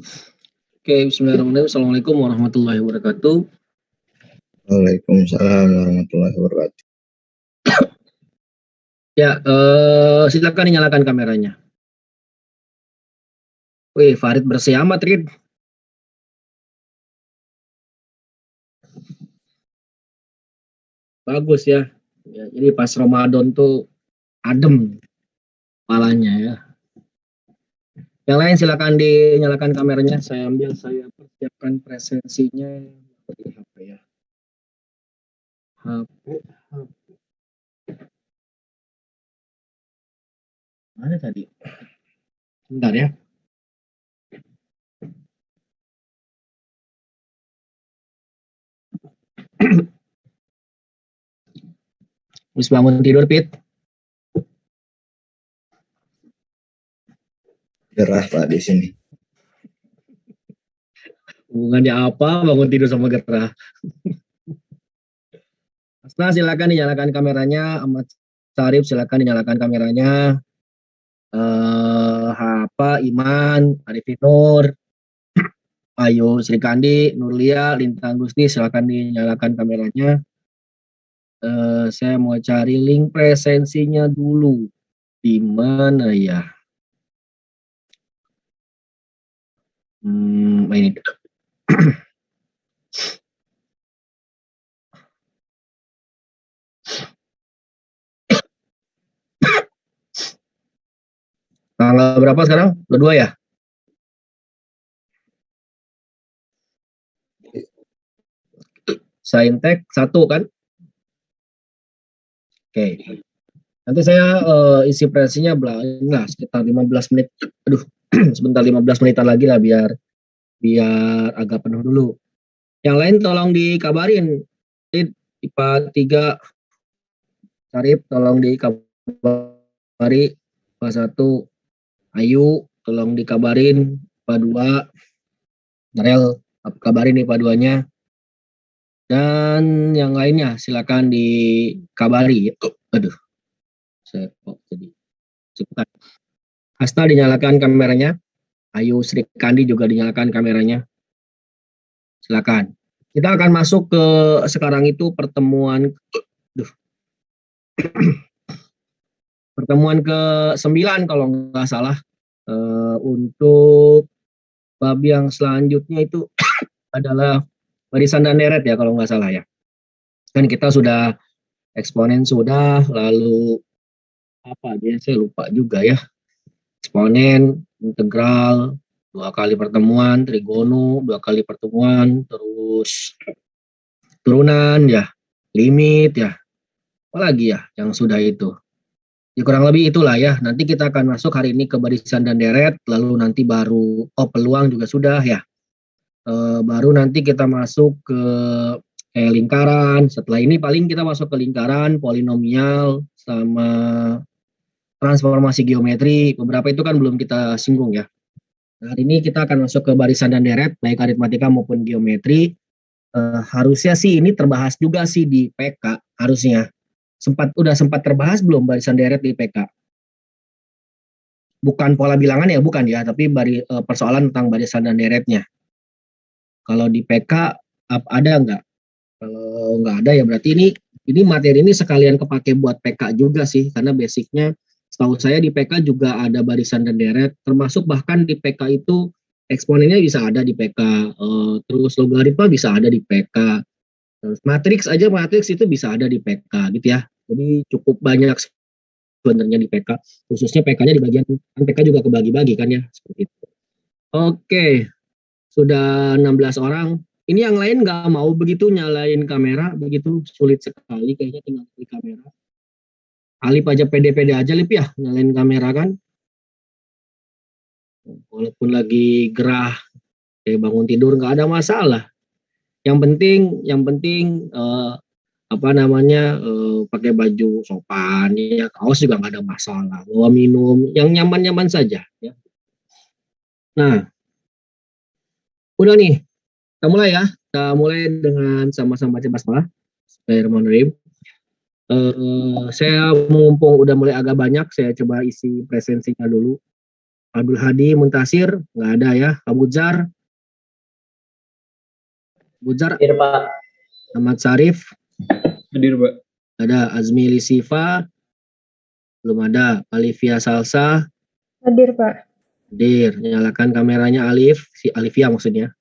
Oke, bismillahirrahmanirrahim. Assalamualaikum warahmatullahi wabarakatuh. Waalaikumsalam warahmatullahi wabarakatuh. Ya, silakan dinyalakan kameranya. Wih, Farid bersih amat, Rid. Bagus ya. Ya, jadi pas Ramadan tuh adem kepalanya ya. Yang lain silakan dinyalakan kameranya. Saya persiapkan presensinya di HP ya. HP. Mana tadi? Bentar ya. Habis bangun tidur, Pit? Gerah Pak di sini. Hubungannya apa bangun tidur sama gerah? Asna silakan dinyalakan kameranya. Ahmad Sarif silakan dinyalakan kameranya. Iman, Arifin Nur, Ayu Sri Kandi, Nurlia, Lintang Gusti, silakan dinyalakan kameranya. Saya mau cari link presensinya dulu. Di mana ya? Ini. Tanggal berapa sekarang? Kedua ya? Saintek 1 kan? Oke. Nanti saya isi presensinya sekitar 15 menit. Aduh, sebentar 15 menitan lagi lah biar agak penuh dulu. Yang lain tolong dikabarin. IPA 3 Sarip tolong dikabari. IPA 1 Ayu tolong dikabarin. IPA 2 Darel kabarin IPA 2-nya. Dan yang lainnya silakan dikabari. Aduh. Saya kok jadi cepat. Hasta dinyalakan kameranya. Ayu Sri Kandi juga dinyalakan kameranya. Silakan. Kita akan masuk ke sekarang itu pertemuan ke-9 kalau nggak salah. Untuk bab yang selanjutnya itu adalah barisan dan deret ya kalau nggak salah ya. Kan kita sudah eksponen sudah, lalu apa aja saya lupa juga ya. Eksponen, integral, 2 kali pertemuan, trigono, 2 kali pertemuan, terus turunan ya, limit ya, apalagi ya yang sudah itu. Ya kurang lebih itulah ya, nanti kita akan masuk hari ini ke barisan dan deret, lalu nanti baru, peluang juga sudah ya. Baru nanti kita masuk ke lingkaran, setelah ini paling kita masuk ke lingkaran, polinomial, sama transformasi geometri, beberapa itu kan belum kita singgung ya. Nah, hari ini kita akan masuk ke barisan dan deret, baik aritmatika maupun geometri. Harusnya sih ini terbahas juga sih di PK, harusnya. Udah sempat terbahas belum barisan deret di PK? Bukan pola bilangan ya, bukan ya, tapi persoalan tentang barisan dan deretnya. Kalau di PK ada nggak? Kalau nggak ada ya berarti ini materi ini sekalian kepake buat PK juga sih, karena basicnya setahu saya di PK juga ada barisan dan deret, termasuk bahkan di PK itu eksponennya bisa ada di PK, terus logaritma bisa ada di PK, terus matriks itu bisa ada di PK gitu ya. Jadi cukup banyak sebenarnya di PK, khususnya PK-nya di bagian kan PK juga kebagi-bagi kan ya seperti itu. Oke, sudah 16 orang. Ini yang lain nggak mau begitu nyalain kamera, begitu sulit sekali kayaknya tinggal klik kamera. Alip aja pede-pede aja Lip ya, nyalain kamera kan. Walaupun lagi gerah, kayak bangun tidur nggak ada masalah. Yang penting pakai baju sopan, ya kaos juga nggak ada masalah. Bawa minum, yang nyaman-nyaman saja. Ya. Nah, udah nih, kita mulai ya. Kita mulai dengan sama-sama baca basmalah. Bismillahirrahmanirrahim. Saya mumpung udah mulai agak banyak, saya coba isi presensinya dulu. Abdul Hadi Muntasir, nggak ada ya. Abu Jar, Hadir, Pak. Ahmad Sarif, Hadir, Pak. ada. Azmi Lisifa, belum ada. Alivia Salsa, Hadir, Pak. hadir. Nyalakan kameranya Alif, si Alivia maksudnya.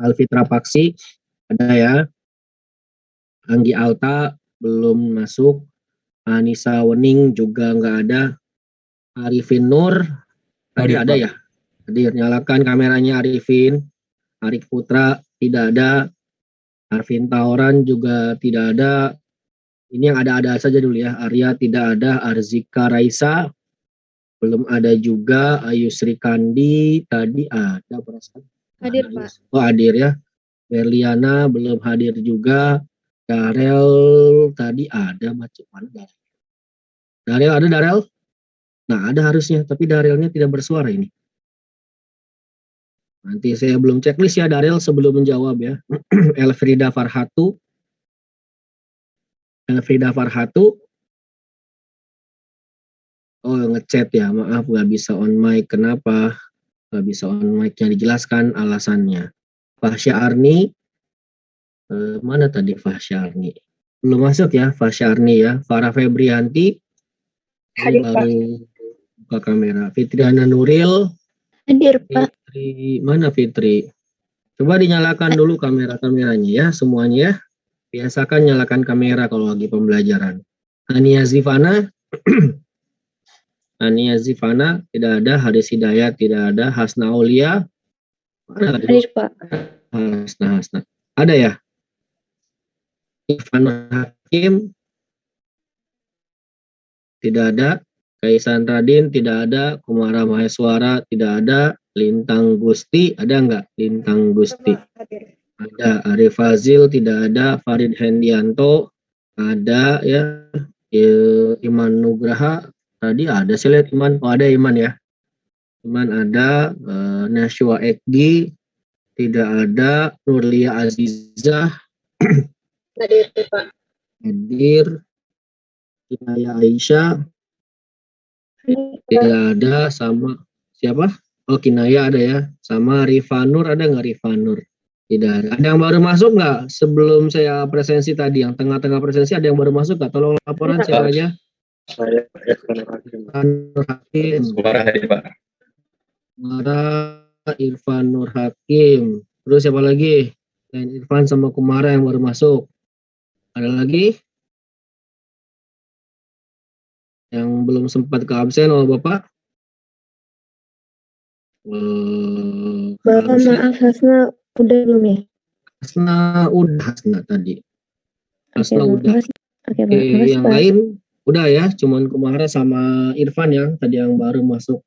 Alfitra Paksi, ada ya. Anggi Alta, belum masuk. Anissa Wening juga nggak ada. Arifin Nur, tadi Hadir, ada Pak. ya. Hadir. Nyalakan kameranya Arifin. Arik Putra, tidak ada. Arvin Tauran juga tidak ada. Ini yang ada-ada saja dulu ya. Arya tidak ada. Arzika Raisa belum ada juga. Ayu Sri Kandi tadi ada perasaan. Hadir, Pak. Oh, hadir ya. Berliana belum hadir juga. Darel tadi ada. Macam mana Darel? Darel ada Darel? Nah, ada harusnya, tapi Darelnya tidak bersuara ini. Nanti saya belum checklist ya Darel sebelum menjawab ya. Elfrida Farhatu. Oh, ngechat ya, maaf nggak bisa on mic. Kenapa? Nggak bisa on mic-nya, dijelaskan alasannya. Fasya Arni, mana tadi Fasya Arni? Belum masuk ya Fasya Arni ya. Farah Febrianti, Hadir, Pak. baru buka kamera. Fitriana Nuril, Hadir, Pak. Fitri, mana Fitri? Coba dinyalakan dulu kameranya ya semuanya ya. Biasakan nyalakan kamera kalau lagi pembelajaran. Ania Zivana, Ania Zivana tidak ada. Haris Hidayat tidak ada. Hasna Aulia, mana tadi? Hadir, Pak. Hasna. Ada ya? Ivan Hakim tidak ada. Kaisan Radin tidak ada. Kumara Maheswara tidak ada. Lintang Gusti ada nggak? Lintang Gusti Hadir. ada. Arif Fazil tidak ada. Farid Hendianto ada ya. Iman Nugraha tadi ada. Saya lihat Iman. Oh, ada Iman ya. Iman ada. Nashwa Ekgi tidak ada. Nurlia Azizah Hadir, Pak. hadir. Kinaya Aisyah tidak ada. Sama siapa? Oh, Kinaya ada ya. Sama Rifanur ada nggak Rifanur? Tidak ada. Ada yang baru masuk nggak sebelum saya presensi tadi? Yang tengah-tengah presensi ada yang baru masuk nggak? Tolong laporan siapa aja. Saya Irfan Hakim. Nur Hakim, Suara hadir, Pak. Kumara, Irfan Nur Hakim. Terus siapa lagi? Dan Irfan sama Kumara yang baru masuk. Ada lagi? Yang belum sempat ke absen oleh Bapak? Bapak, Harusnya maaf, Hasna udah belum ya? Hasna udah. Hasna tadi. Hasna Oke, udah. makasih. Oke, Pak. Oke, Makasih, yang Pak. lain udah ya, cuman Kumara sama Irfan yang tadi yang baru masuk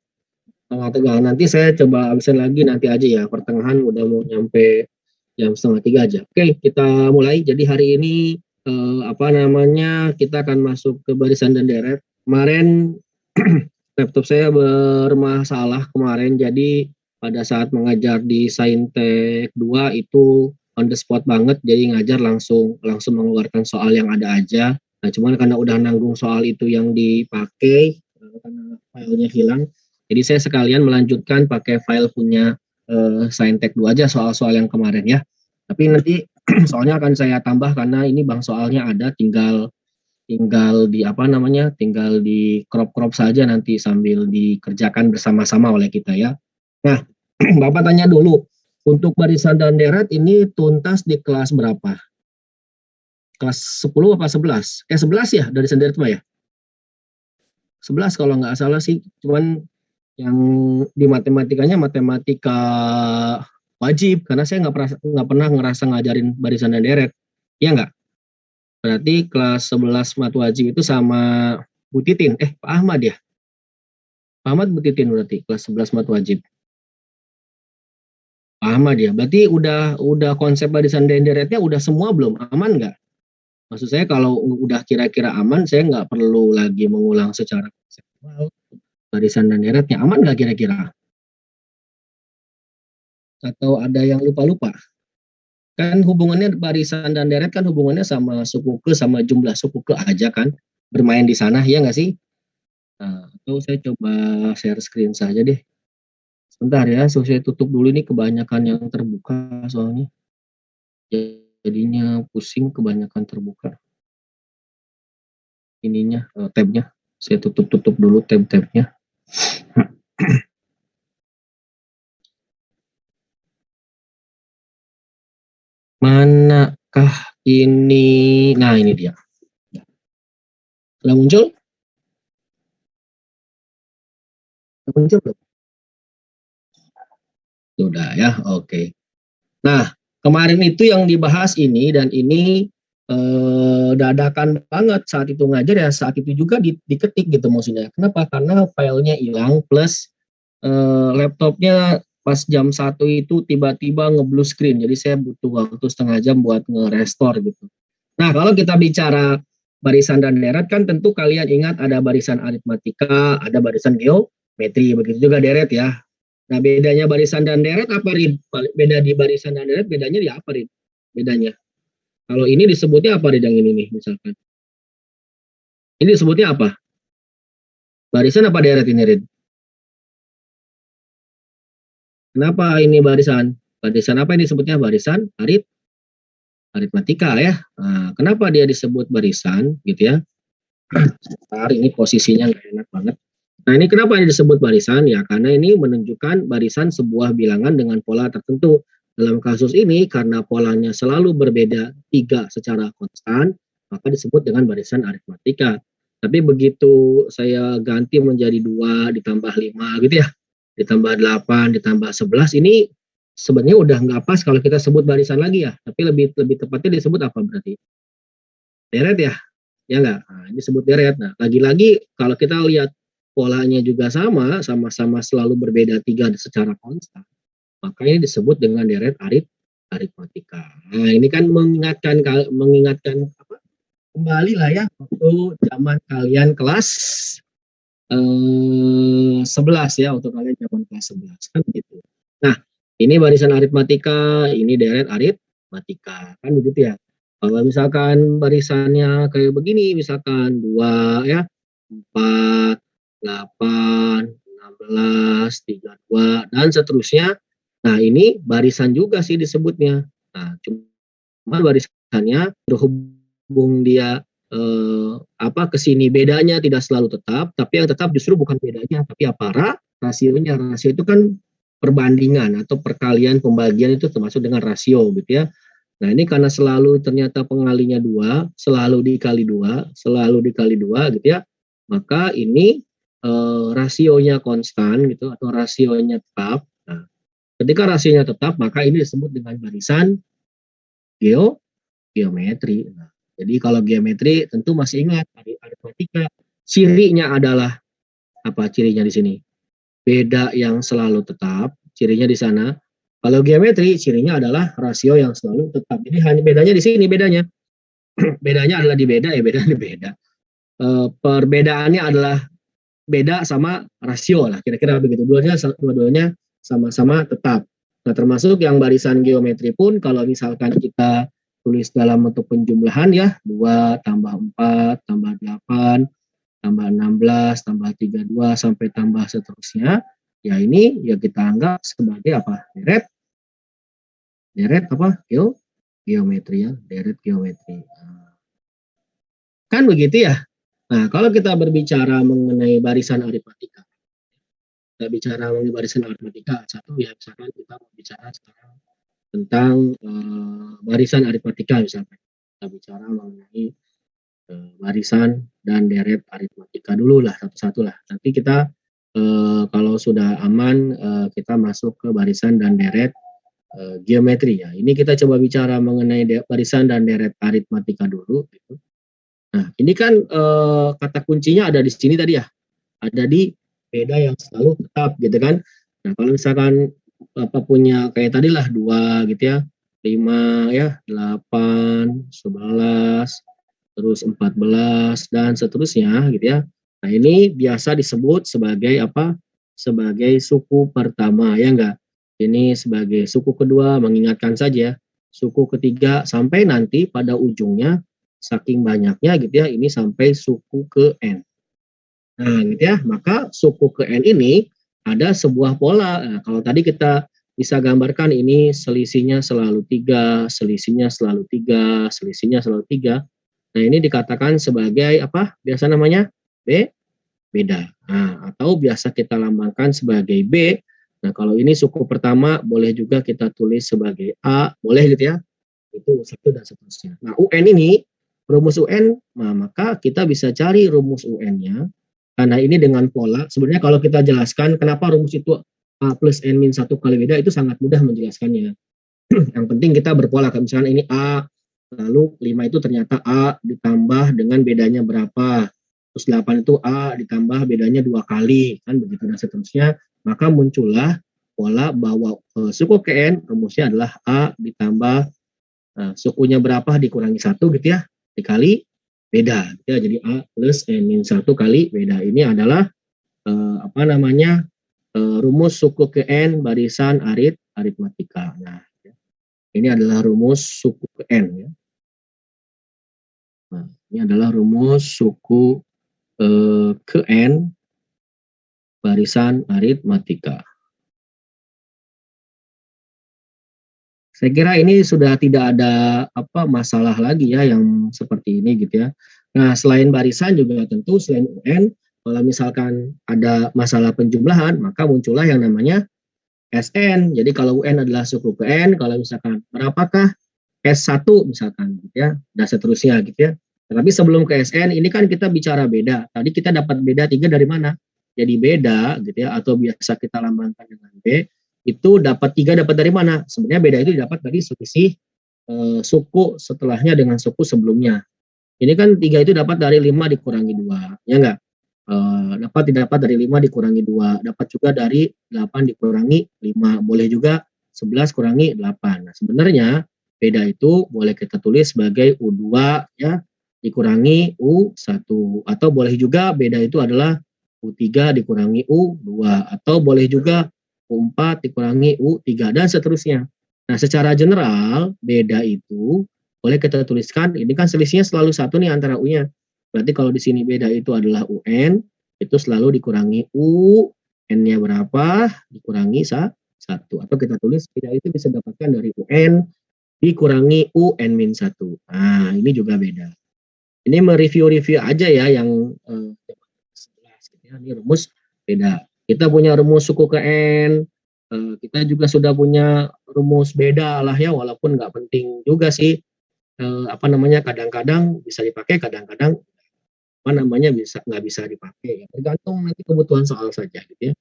tengah-tengah. Nanti saya coba absen lagi nanti aja ya, pertengahan udah mau nyampe jam 2:30 aja. Oke, kita mulai. Jadi hari ini kita akan masuk ke barisan dan deret. Kemarin laptop saya bermasalah kemarin, jadi pada saat mengajar di Saintek 2 itu on the spot banget, jadi ngajar langsung mengeluarkan soal yang ada aja. Nah, cuman karena udah nanggung soal itu yang dipakai, karena filenya hilang, jadi saya sekalian melanjutkan pakai file punya Saintek 2 aja soal-soal yang kemarin ya. Tapi nanti soalnya akan saya tambah karena ini bang soalnya ada, tinggal di crop saja nanti sambil dikerjakan bersama-sama oleh kita ya. Nah, Bapak tanya dulu, untuk barisan dan deret ini tuntas di kelas berapa? Kelas 10 apa 11? 11 ya dari sendiri Pak ya? 11 kalau nggak salah sih, cuman yang di matematika wajib, karena saya nggak pernah ngerasa ngajarin barisan dan deret, iya nggak? Berarti kelas 11 mat wajib itu sama Bu Titin, Pak Ahmad ya? Pak Ahmad Bu Titin berarti kelas 11 mat wajib. Pak Ahmad ya, berarti udah konsep barisan dan deretnya udah semua belum? Aman nggak? Maksud saya kalau udah kira-kira aman, saya nggak perlu lagi mengulang secara konseptual barisan dan deretnya. Aman nggak kira-kira? Atau ada yang lupa-lupa? Kan hubungannya barisan dan deret kan hubungannya sama suku ke, sama jumlah suku ke aja kan, bermain di sana, ya nggak sih? Nah, atau saya coba share screen saja deh. Sebentar ya, saya tutup dulu ini kebanyakan yang terbuka soalnya. Jadinya pusing kebanyakan terbuka. Ininya, tabnya. Saya tutup dulu tab-tabnya. Manakah ini? Nah, ini dia. Sudah muncul? Sudah muncul belum? Sudah ya, oke. Nah, kemarin itu yang dibahas ini dan ini dadakan banget saat itu ngajar ya, saat itu juga diketik gitu maksudnya. Kenapa? Karena filenya hilang plus laptopnya pas jam 1 itu tiba-tiba nge-blue screen. Jadi saya butuh waktu setengah jam buat nge-restore gitu. Nah, kalau kita bicara barisan dan deret kan tentu kalian ingat ada barisan aritmatika, ada barisan geometri, begitu juga deret ya. Nah, bedanya barisan dan deret apa, Rid? Beda di barisan dan deret, bedanya di apa, Rid? Bedanya. Kalau ini disebutnya apa, Rid, yang ini nih, misalkan? Ini disebutnya apa? Barisan apa deret ini, Rid? Kenapa ini barisan? Barisan apa ini disebutnya? Barisan aritmatika ya. Nah, kenapa dia disebut barisan, gitu ya? Bentar, ini posisinya nggak enak banget. Nah, ini kenapa ini disebut barisan? Ya, karena ini menunjukkan barisan sebuah bilangan dengan pola tertentu. Dalam kasus ini, karena polanya selalu berbeda 3 secara konstan, maka disebut dengan barisan aritmatika. Tapi begitu saya ganti menjadi 2 ditambah 5 gitu ya, ditambah 8, ditambah 11, ini sebenarnya udah nggak pas kalau kita sebut barisan lagi ya. Tapi lebih tepatnya disebut apa berarti? Deret ya? Ya nggak? Nah, ini disebut deret. Nah, lagi-lagi kalau kita lihat polanya juga sama-sama selalu berbeda 3 secara konstan, maka ini disebut dengan deret aritmatika. Nah, ini kan mengingatkan apa? Kembali lah ya waktu zaman kalian kelas 11 ya, untuk kalian zaman kelas 11 kan begitu. Nah, ini barisan aritmatika, ini deret aritmatika, kan begitu ya. Kalau misalkan barisannya kayak begini, misalkan 2 ya, 4, 8, 16, 32, dan seterusnya. Nah, ini barisan juga sih disebutnya. Nah, cuma barisannya berhubung dia ke sini bedanya tidak selalu tetap, tapi yang tetap justru bukan bedanya, tapi apa? Rasionya. Rasio itu kan perbandingan atau perkalian pembagian itu termasuk dengan rasio gitu ya. Nah, ini karena selalu ternyata pengalinya 2, selalu dikali 2 gitu ya, maka ini rasionya konstan gitu atau rasionya tetap. Nah, ketika rasionya tetap, maka ini disebut dengan barisan geometri. Nah, jadi kalau geometri tentu masih ingat aritmatika, cirinya adalah apa cirinya di sini? Beda yang selalu tetap, cirinya di sana. Kalau geometri cirinya adalah rasio yang selalu tetap. Jadi hanya bedanya di sini bedanya. Bedanya adalah di beda ya, beda di beda. Perbedaannya adalah beda sama rasio lah, kira-kira begitu. Dua-duanya sama-sama tetap. Nah, termasuk yang barisan geometri pun kalau misalkan kita tulis dalam bentuk penjumlahan ya, 2 tambah 4 tambah 8 tambah 16 tambah 32 sampai tambah seterusnya, ya ini ya kita anggap sebagai apa? Deret apa? Geometri ya, deret geometri. Kan begitu ya. Nah, kalau kita berbicara mengenai barisan aritmatika, kita bicara mengenai barisan aritmatika, satu ya misalkan kita bicara sekarang tentang barisan aritmatika misalkan. Kita bicara mengenai barisan dan deret aritmatika dulu lah, satu-satu lah. Nanti kita kalau sudah aman, kita masuk ke barisan dan deret geometri ya. Ini kita coba bicara mengenai barisan dan deret aritmatika dulu gitu. Nah, ini kan kata kuncinya ada di sini tadi ya. Ada di beda yang selalu tetap gitu kan. Nah, kalau misalkan Bapak punya kayak tadi lah 2 gitu ya. 5 ya, 8, 11, terus 14 dan seterusnya gitu ya. Nah, ini biasa disebut sebagai apa? Sebagai suku pertama ya enggak? Ini sebagai suku kedua, mengingatkan saja. Suku ketiga sampai nanti pada ujungnya saking banyaknya gitu ya, ini sampai suku ke N. Nah, gitu ya, maka suku ke N ini ada sebuah pola. Nah, kalau tadi kita bisa gambarkan ini selisihnya selalu 3, selisihnya selalu 3, selisihnya selalu 3. Nah, ini dikatakan sebagai apa? Biasa namanya beda. Nah, atau biasa kita lambangkan sebagai B. Nah, kalau ini suku pertama boleh juga kita tulis sebagai A, boleh gitu ya. Itu satu dan seterusnya. Nah, UN ini, rumus UN, nah, maka kita bisa cari rumus UN-nya. Karena ini dengan pola, sebenarnya kalau kita jelaskan kenapa rumus itu A plus N min 1 kali beda, itu sangat mudah menjelaskannya. Yang penting kita berpola, misalnya ini A, lalu 5 itu ternyata A ditambah dengan bedanya berapa. Terus 8 itu A ditambah bedanya 2 kali, kan begitu dan seterusnya. Maka muncullah pola bahwa suku KN rumusnya adalah A ditambah sukunya berapa dikurangi 1 gitu ya, dikali beda. Ya, jadi A plus N min 1 kali beda. Ini adalah rumus suku KN barisan aritmatika. Nah, ya. Ini adalah rumus suku KN ya. Nah, ini adalah rumus suku KN barisan aritmatika. Saya kira ini sudah tidak ada masalah lagi ya yang seperti ini gitu ya. Nah, selain barisan juga tentu selain UN, kalau misalkan ada masalah penjumlahan, maka muncullah yang namanya SN. Jadi kalau UN adalah suku KN, kalau misalkan berapakah S1 misalkan gitu ya, dan seterusnya gitu ya. Tapi sebelum ke SN ini kan kita bicara beda. Tadi kita dapat beda 3 dari mana? Jadi beda gitu ya, atau biasa kita lambangkan dengan B. Itu dapat 3 dapat dari mana? Sebenarnya beda itu didapat dari selisih suku setelahnya dengan suku sebelumnya. Ini kan 3 itu dapat dari 5 dikurangi 2, ya enggak? Didapat dari 5 dikurangi 2, dapat juga dari 8 dikurangi 5, boleh juga 11 kurangi 8. Nah, sebenarnya beda itu boleh kita tulis sebagai U2 ya, dikurangi U1, atau boleh juga beda itu adalah U3 dikurangi U2, atau boleh juga U4 dikurangi U3 dan seterusnya. Nah, secara general beda itu boleh kita tuliskan, ini kan selisihnya selalu 1 nih antara U-nya. Berarti kalau di sini beda itu adalah UN, itu selalu dikurangi U, N-nya berapa, dikurangi 1. Atau kita tulis beda itu bisa dapatkan dari UN dikurangi UN-1. Nah, ini juga beda. Ini mereview-review aja ya yang 11 gitu ya. Ini rumus beda. Kita punya rumus suku KN, kita juga sudah punya rumus beda lah ya, walaupun nggak penting juga sih, kadang-kadang bisa dipakai, kadang-kadang nggak bisa dipakai, ya. Tergantung nanti kebutuhan soal saja gitu ya.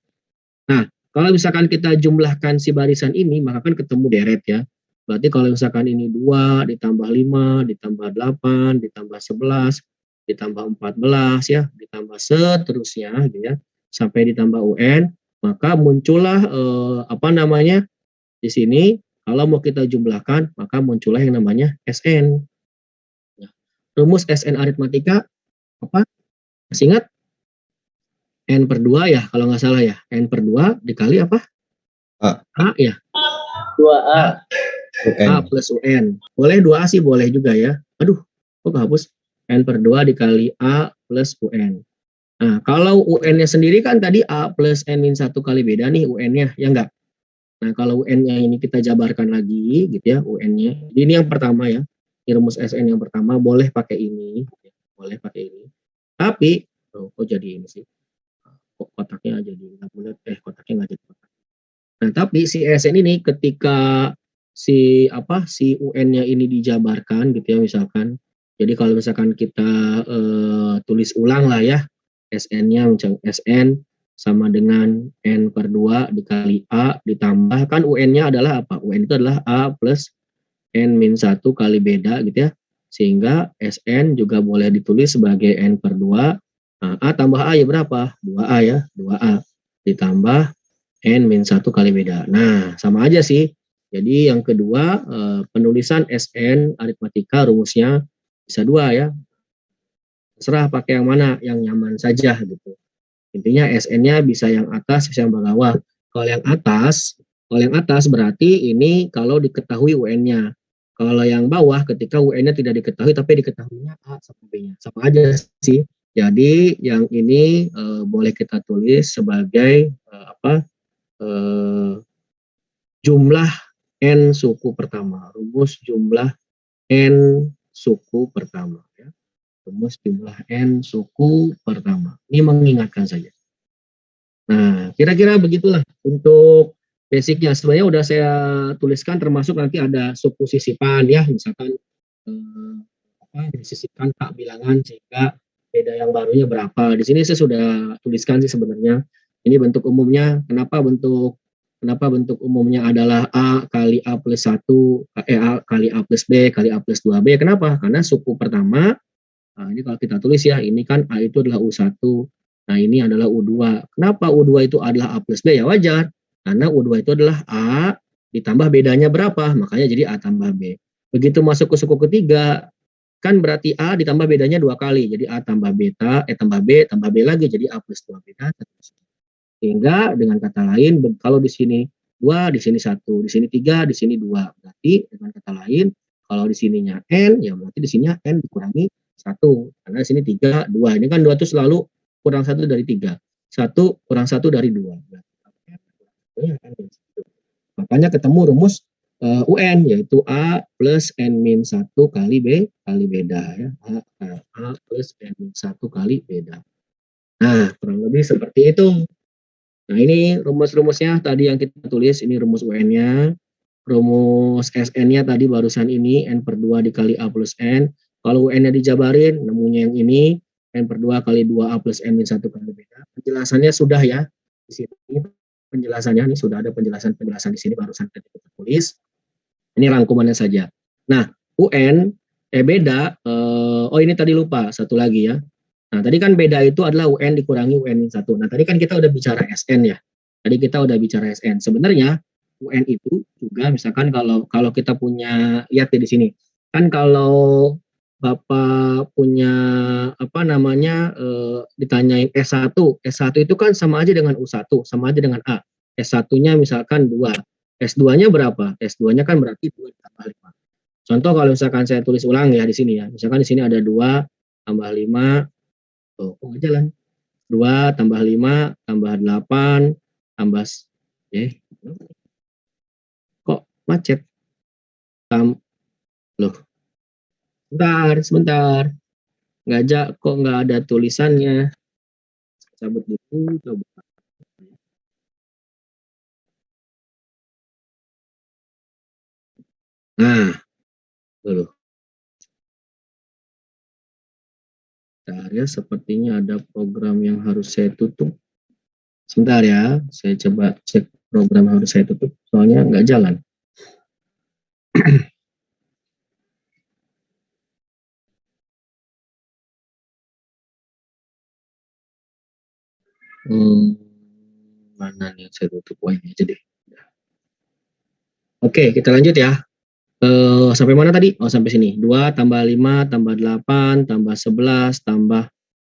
Nah, kalau misalkan kita jumlahkan si barisan ini, maka kan ketemu deret ya. Berarti kalau misalkan ini 2 ditambah 5 ditambah 8 ditambah 11 ditambah 14 ya, ditambah seterusnya gitu ya, sampai ditambah UN, maka muncullah di sini kalau mau kita jumlahkan, maka muncullah yang namanya SN. Nah, rumus SN aritmatika apa? Masih ingat? N per 2 ya, kalau nggak salah ya. N per 2 dikali apa? A ya? 2A. UN. A plus UN. Boleh 2A sih, boleh juga ya. Aduh, kok kehapus? N per 2 dikali A plus UN. Nah, kalau UN-nya sendiri kan tadi A plus N-1 kali beda nih UN-nya, ya enggak? Nah, kalau UN-nya ini kita jabarkan lagi gitu ya, UN-nya. Ini yang pertama ya, ini rumus SN yang pertama, boleh pakai ini, boleh pakai ini. Tapi, kok jadi ini sih? Kok kotaknya jadi nggak bulat? Kotaknya nggak jadi kotak. Nah, tapi si SN ini ketika si UN-nya ini dijabarkan gitu ya misalkan. Jadi kalau misalkan kita tulis ulang lah ya, SN-nya misalnya SN sama dengan N per 2 dikali A ditambah, kan UN-nya adalah apa? UN itu adalah A plus N-1 kali beda gitu ya. Sehingga SN juga boleh ditulis sebagai N per 2. Nah, A tambah A ya berapa? 2A ya, 2A. Ditambah N-1 kali beda. Nah, sama aja sih. Jadi yang kedua, penulisan SN aritmatika rumusnya bisa 2 ya. Terserah pakai yang mana, yang nyaman saja gitu. Intinya SN-nya bisa yang atas, bisa yang bawah. Kalau yang atas berarti ini kalau diketahui UN-nya. Kalau yang bawah ketika UN-nya tidak diketahui tapi diketahuinya A sama B-nya. Sama aja sih. Jadi yang ini boleh kita tulis sebagai jumlah n suku pertama, rumus jumlah n suku pertama. Ya. Rumus jumlah n suku pertama. Ini mengingatkan saja. Nah, kira-kira begitulah untuk basicnya. Sebenarnya udah saya tuliskan, termasuk nanti ada suku sisipan ya, misalkan disisipkan K bilangan sehingga beda yang barunya berapa. Di sini saya sudah tuliskan sih sebenarnya. Ini bentuk umumnya. Kenapa bentuk umumnya adalah A kali A plus 1, A kali A plus B kali A plus 2B. Kenapa? Karena suku pertama, nah ini kalau kita tulis ya, ini kan A itu adalah U1, nah ini adalah U2. Kenapa U2 itu adalah A plus B? Ya wajar, karena U2 itu adalah A ditambah bedanya berapa, makanya jadi A tambah B. Begitu masuk ke suku ketiga, kan berarti A ditambah bedanya 2 kali, jadi A tambah beta, tambah B lagi, jadi A plus 2 beta. Sehingga dengan kata lain, kalau di sini 2, di sini 1, di sini 3, di sini 2. Berarti dengan kata lain, kalau di sininya N, ya berarti di sininya N dikurangi 1. Karena di sini 3, 2. Ini kan 2 itu selalu kurang 1 dari 3. 1 kurang 1 dari 2. Makanya ketemu rumus UN, yaitu A plus N min 1 kali B kali beda. Ya. A plus N min 1 kali beda. Nah, kurang lebih seperti itu. Nah, ini rumus-rumusnya tadi yang kita tulis, ini rumus UN-nya. Rumus SN-nya tadi barusan ini, N per 2 dikali A plus N. Kalau UN-nya dijabarin, nemunya yang ini, N per 2 kali 2A plus N min 1 kali beda. Penjelasannya sudah ya, di sini penjelasannya, ini sudah ada penjelasan di sini, barusan kita tulis. Ini rangkumannya saja. Nah, UN, beda, oh ini tadi lupa, satu lagi ya. Nah, tadi kan beda itu adalah UN dikurangi UN min 1. Nah, tadi kan kita udah bicara SN ya. Tadi kita udah bicara SN. Sebenarnya UN itu juga misalkan kalau kita punya, lihat ya di sini. Kan kalau Bapak punya ditanyain S1. S1 itu kan sama aja dengan U1, sama aja dengan A. S1-nya misalkan 2. S2-nya berapa? S2-nya kan berarti 2 tambah 5. Contoh kalau misalkan saya tulis ulang ya di sini ya. Misalkan di sini ada 2 tambah 5. Tuh, kok nggak jalan? 2 tambah 5 tambah 8 tambah kok macet? Loh. Sebentar. Kok nggak ada tulisannya? Cabut dulu, coba. Nah, dulu. Bentar ya, sepertinya ada program yang harus saya tutup. Sebentar ya, saya coba cek program yang harus saya tutup, soalnya nggak jalan. Mana nih yang saya tutup? Wah, ini aja deh. Oke, kita lanjut ya. Sampai mana tadi? Oh, sampai sini. 2 tambah 5 tambah 8 tambah 11 tambah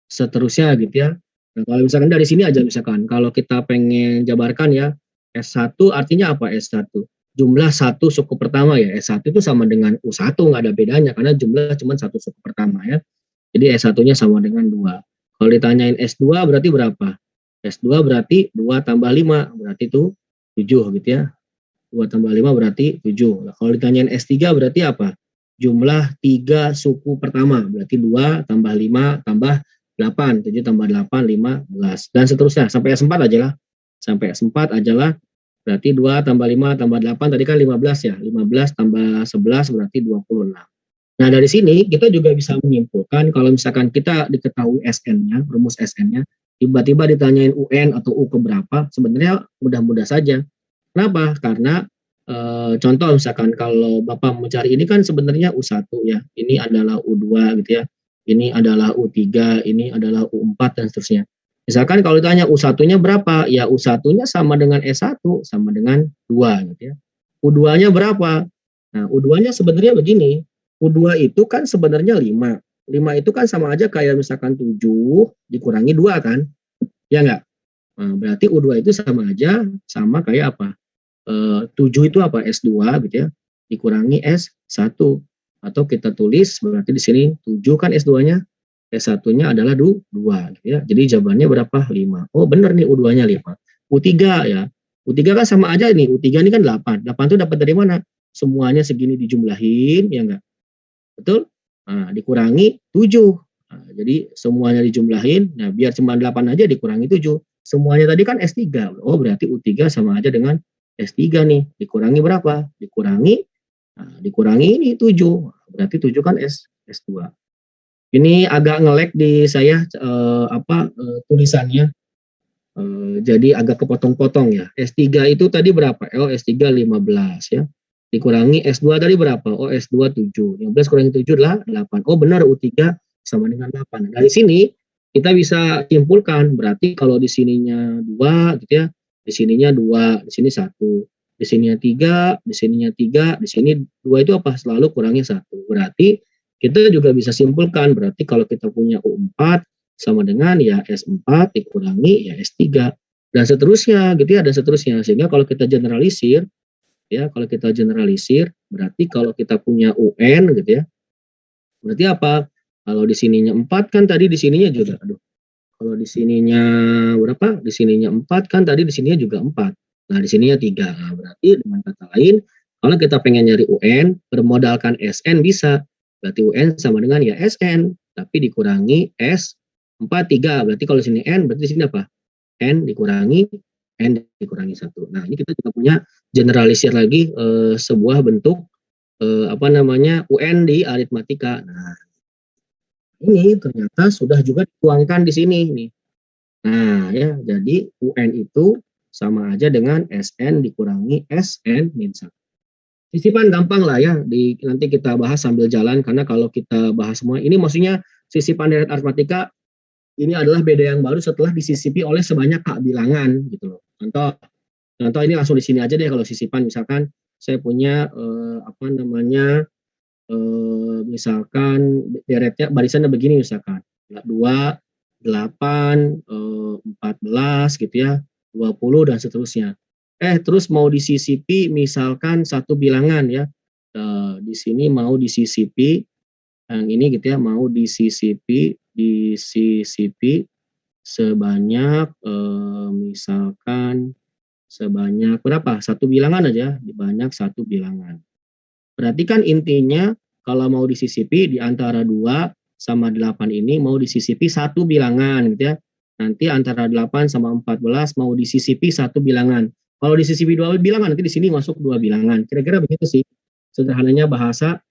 seterusnya gitu ya. Nah, kalau misalkan dari sini aja misalkan, kalau kita pengen jabarkan ya, S1 artinya apa S1? Jumlah satu suku pertama ya. S1 itu sama dengan U1, nggak ada bedanya karena jumlah cuma satu suku pertama ya. Jadi S1-nya sama dengan 2. Kalau ditanyain S2 berarti berapa? S2 berarti 2 tambah 5, berarti itu 7 gitu ya. 2 tambah 5 berarti 7. Nah, kalau ditanyain S3 berarti apa? Jumlah 3 suku pertama, berarti 2 tambah 5 tambah 8, 7 tambah 8, 15. Dan seterusnya, sampai S4 aja lah. Sampai S4 aja lah, berarti 2 tambah 5 tambah 8, tadi kan 15 ya. 15 tambah 11 berarti 26. Nah, dari sini kita juga bisa menyimpulkan kalau misalkan kita diketahui SN-nya, rumus SN-nya, tiba-tiba ditanyain UN atau U keberapa, sebenarnya mudah-mudah saja. Kenapa? Karena contoh misalkan kalau Bapak mencari ini kan sebenarnya U1 ya, ini adalah U2 gitu ya, ini adalah U3, ini adalah U4 dan seterusnya. Misalkan kalau ditanya U1-nya berapa, ya U1-nya sama dengan S1, sama dengan 2 gitu ya. U2-nya berapa? Nah, U2-nya sebenarnya begini, U2 itu kan sebenarnya 5. 5 itu kan sama aja kayak misalkan 7 dikurangi 2 kan, ya enggak? Nah, berarti U2 itu sama aja, sama kayak apa? 7 itu apa? S2 gitu ya, dikurangi S1. Atau kita tulis berarti di sini 7 kan S2-nya, S1-nya adalah 2 gitu ya. Jadi jawabannya berapa? 5. Oh benar nih U2-nya 5. U3 ya. U3 kan sama aja nih. U3 ini kan 8. 8 itu dapat dari mana? Semuanya segini dijumlahin, ya enggak? Betul? Nah, dikurangi 7. Nah, jadi semuanya dijumlahin. Nah, biar cuma 8 aja dikurangi 7. Semuanya tadi kan S3. Oh, berarti U3 sama aja dengan S3 nih. Dikurangi berapa? Dikurangi ini 7. Berarti 7 kan S2. Ini agak nge-lag di saya tulisannya. Jadi agak kepotong-potong ya. S3 itu tadi berapa? Oh, S3 15 ya. Dikurangi S2 tadi berapa? Oh, S2 7. 15 kurangi 7 adalah 8. Oh, benar U3 sama dengan 8. Dari sini kita bisa simpulkan berarti kalau di sininya 2 gitu ya. Di sininya 2, di sini 1. Di sininya 3, di sininya 3, di sini 2 itu apa? Selalu kurangi 1. Berarti kita juga bisa simpulkan berarti kalau kita punya U4 sama dengan ya S4 dikurangi ya S3 dan seterusnya gitu ya, dan seterusnya. Sehingga kalau kita generalisir ya, kalau kita generalisir berarti kalau kita punya UN gitu ya. Berarti apa? Kalau di sininya 4 kan tadi di sininya juga kalau di sininya berapa? Di sininya 4 kan tadi di sininya juga 4. Nah, di sininya 3. Nah, berarti dengan kata lain kalau kita pengen nyari UN bermodalkan SN bisa. Berarti UN sama dengan ya SN, tapi dikurangi S4 3. Berarti kalau di sini N, berarti di sini apa? N dikurangi 1. Nah, ini kita juga punya generalisir lagi sebuah bentuk UN di aritmatika. Nah, ini ternyata sudah juga dituangkan di sini nih. Nah, ya, jadi UN itu sama aja dengan SN dikurangi SN min 1. Sisipan gampang lah ya, nanti kita bahas sambil jalan, karena kalau kita bahas semua, ini maksudnya sisipan deret aritmatika, ini adalah beda yang baru setelah disisipi oleh sebanyak K bilangan gitu loh. Contoh ini langsung di sini aja deh kalau sisipan, misalkan saya punya misalkan deretnya barisannya begini misalkan, 2, 8, 14 gitu ya, 20 dan seterusnya. Terus mau disisipi misalkan satu bilangan ya. Di sini mau disisipi yang ini gitu ya, mau disisipi sebanyak misalkan sebanyak berapa? Satu bilangan aja, banyak satu bilangan. Berarti kan intinya kalau mau disisipi di antara 2 sama 8 ini mau disisipi satu bilangan gitu ya. Nanti antara 8 sama 14 mau disisipi satu bilangan. Kalau disisipi 2 bilangan, nanti di sini masuk 2 bilangan. Kira-kira begitu sih. Sederhananya bahasa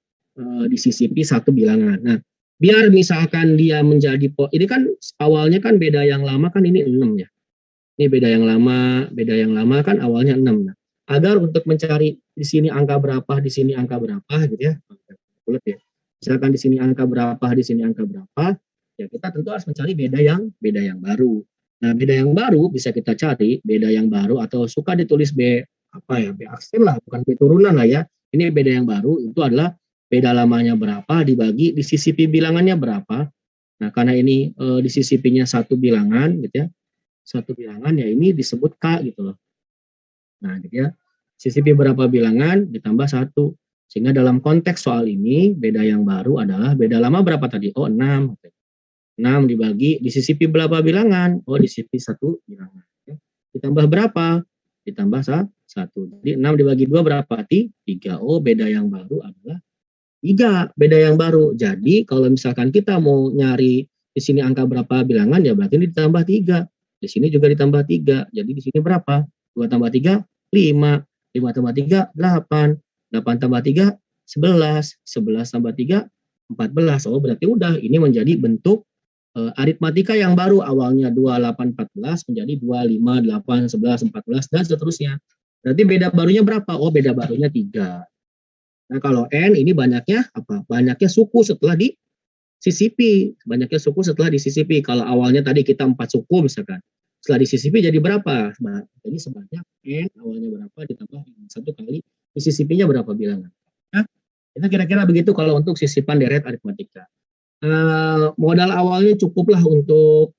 disisipi satu bilangan. Nah, biar misalkan dia menjadi, ini kan awalnya kan beda yang lama kan ini 6 ya. Ini beda yang lama kan awalnya 6. Nah, agar untuk mencari di sini angka berapa, di sini angka berapa gitu ya. Ya. Misalkan di sini angka berapa, di sini angka berapa, ya kita tentu harus mencari beda yang baru. Nah, beda yang baru bisa kita cari, beda yang baru atau suka ditulis B aksen lah, bukan B turunan lah ya. Ini beda yang baru itu adalah beda lamanya berapa dibagi disisipi bilangannya berapa. Nah, karena ini disisipinya satu bilangan gitu ya. Satu bilangan ya ini disebut K gitu loh. Nah, gitu ya. Sisipi berapa bilangan ditambah 1. Sehingga dalam konteks soal ini beda yang baru adalah beda lama berapa tadi? Oh, 6. 6 dibagi disisipi berapa bilangan? Oh, disisipi satu bilangan. Ditambah berapa? Ditambah 1. Jadi 6 dibagi 2 berapa? 3. Oh, beda yang baru adalah 3. Beda yang baru. Jadi kalau misalkan kita mau nyari di sini angka berapa bilangan, ya berarti ini ditambah 3. Di sini juga ditambah 3. Jadi di sini berapa? 2 tambah 3, 5. 5 tambah 3, 8. 8 tambah 3, 11. 11 tambah 3, 14. Oh, berarti udah. Ini menjadi bentuk aritmatika yang baru, awalnya 28 14 menjadi 25 8 11 14 dan seterusnya. Berarti beda barunya berapa? Oh, beda barunya 3. Nah, kalau N ini banyaknya apa? Banyaknya suku setelah disisipi. Banyaknya suku setelah disisipi. Kalau awalnya tadi kita 4 suku misalkan. Setelah disisipi jadi berapa? Jadi sebanyak N awalnya berapa ditambah 1 kali disisipinya berapa bilangan. Nah, itu kira-kira begitu kalau untuk sisipan deret aritmatika. Modal awalnya cukuplah untuk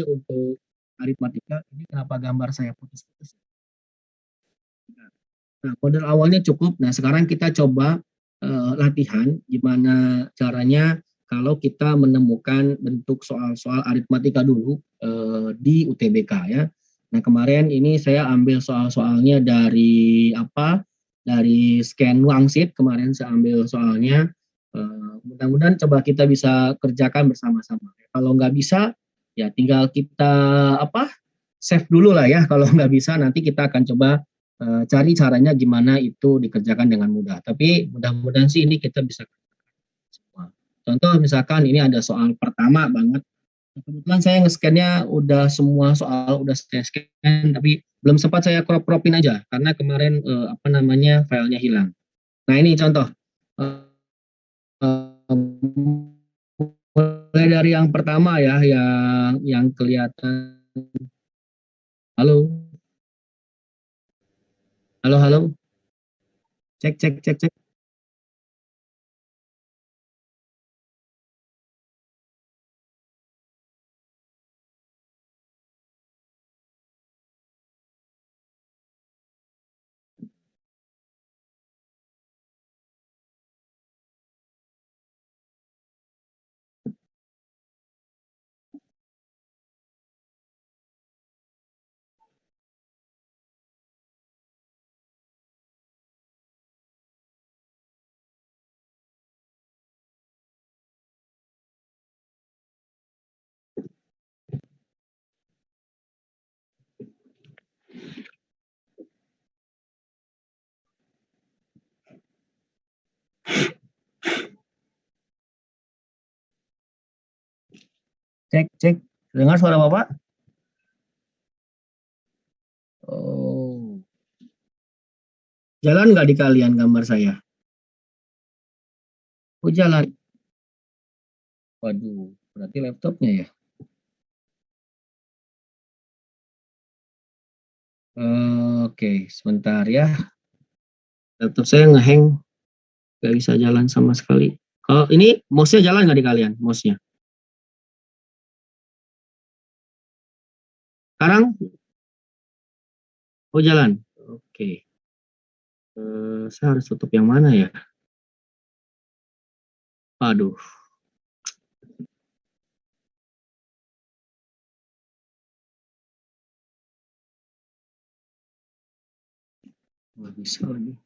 untuk aritmatika. Ini kenapa gambar saya putus-putus? Nah, modal awalnya cukup. Nah, sekarang kita coba latihan gimana caranya kalau kita menemukan bentuk soal-soal aritmatika dulu di UTBK ya. Nah, kemarin ini saya ambil soal-soalnya dari dari scan Wangsit, kemarin saya ambil soalnya. Mudah-mudahan coba kita bisa kerjakan bersama-sama. Kalau nggak bisa, ya tinggal kita save dulu lah ya. Kalau nggak bisa, nanti kita akan coba cari caranya gimana itu dikerjakan dengan mudah. Tapi mudah-mudahan sih ini kita bisa semua. Contoh misalkan ini ada soal pertama banget. Kebetulan saya nge-scan-nya udah semua soal udah saya scan, tapi belum sempat saya crop-cropin aja karena kemarin filenya hilang. Nah ini contoh. Mulai dari yang pertama ya, yang kelihatan. Halo, halo. Cek. Cek. Dengar suara Bapak? Oh. Jalan nggak di kalian gambar saya? Oh, jalan. Waduh, berarti laptopnya ya? Oke, sebentar ya. Laptop saya ngehang, nggak bisa jalan sama sekali. Kalau ini mouse-nya jalan nggak di kalian? Mouse-nya? Sekarang? Oh, jalan. Oke. Saya harus tutup yang mana ya? Aduh. Nggak bisa lagi.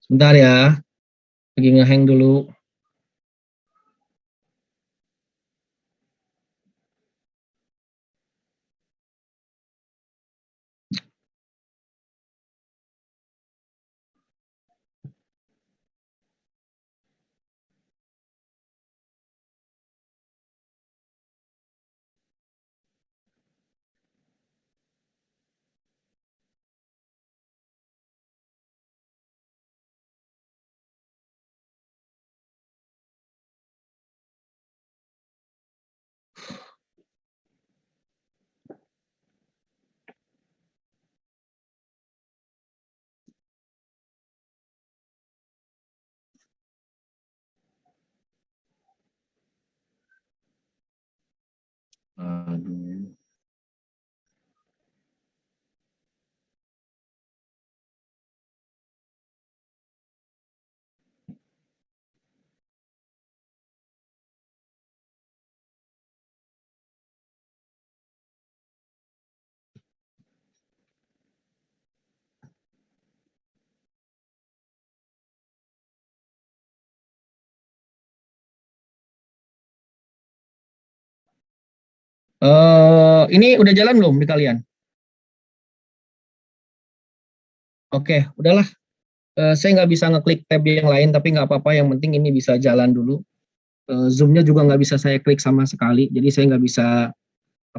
Sebentar ya. Lagi ngehang dulu. Aduh. Ini udah jalan belum di kalian? Oke, udahlah. Saya nggak bisa ngeklik tab yang lain, tapi nggak apa-apa. Yang penting ini bisa jalan dulu. Zoom-nya juga nggak bisa saya klik sama sekali, jadi saya nggak bisa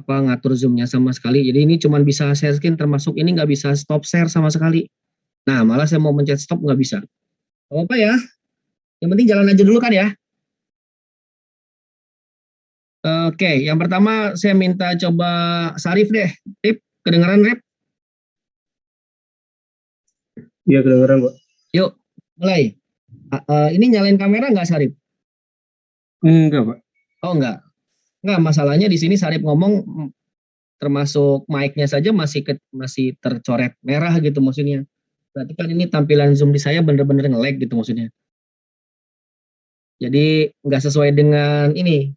ngatur zoom-nya sama sekali. Jadi ini cuma bisa share screen, termasuk ini nggak bisa stop share sama sekali. Nah, malah saya mau mencet stop nggak bisa. Apa ya? Yang penting jalan aja dulu kan ya. Oke, yang pertama saya minta coba Sarif deh. Rip, kedengeran Rip? Iya kedengeran Pak. Yuk, mulai. Ini nyalain kamera nggak, Sarip? Enggak Pak. Oh, nggak. Nggak, masalahnya di sini Sarip ngomong termasuk mic-nya saja masih tercoret merah gitu maksudnya. Berarti kan ini tampilan Zoom di saya bener-bener nge-lag gitu maksudnya. Jadi nggak sesuai dengan ini.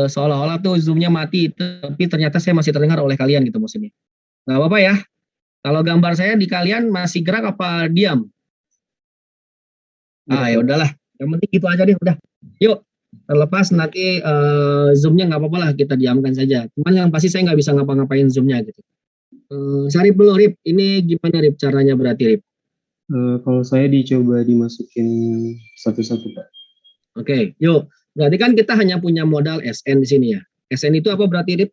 Seolah-olah tuh Zoom-nya mati, tapi ternyata saya masih terdengar oleh kalian gitu maksudnya. Nggak apa-apa ya. Kalau gambar saya di kalian masih gerak apa diam? Ya udahlah. Yang penting gitu aja deh, udah. Yuk, terlepas nanti Zoom-nya nggak apa-apa lah, kita diamkan saja. Cuman yang pasti saya nggak bisa ngapa-ngapain Zoom-nya gitu. Sarip dulu, Rip. Ini gimana, Rip, caranya berarti, Rip? Kalau saya dicoba dimasukin satu-satu Pak. Oke, yuk. Berarti kan kita hanya punya modal SN di sini ya. SN itu apa berarti, Rip?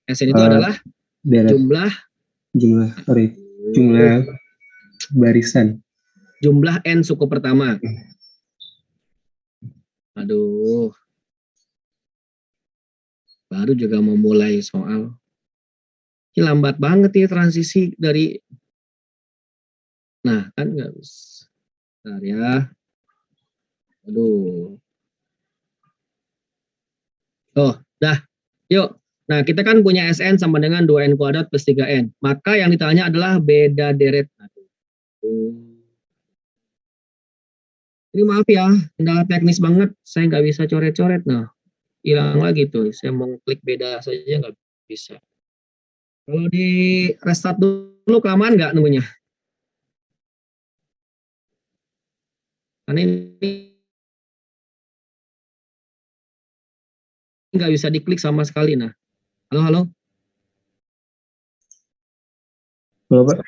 SN itu adalah jumlah barisan. Jumlah N suku pertama. Aduh. Baru juga mau mulai soal. Ini lambat banget ya transisi dari. Nah, kan nggak bisa. Bentar ya. Aduh. Oh, dah. Yuk. Nah, kita kan punya SN sama dengan 2N kuadrat plus 3N. Maka yang ditanya adalah beda deret. Ini maaf ya, kendala teknis banget. Saya nggak bisa coret-coret. Nah, hilang lagi tuh. Saya mau klik beda saja nggak bisa. Kalau di restart dulu kelamaan nggak nunggunya? Karena ini nggak bisa diklik sama sekali. Nah, halo. Halo Pak.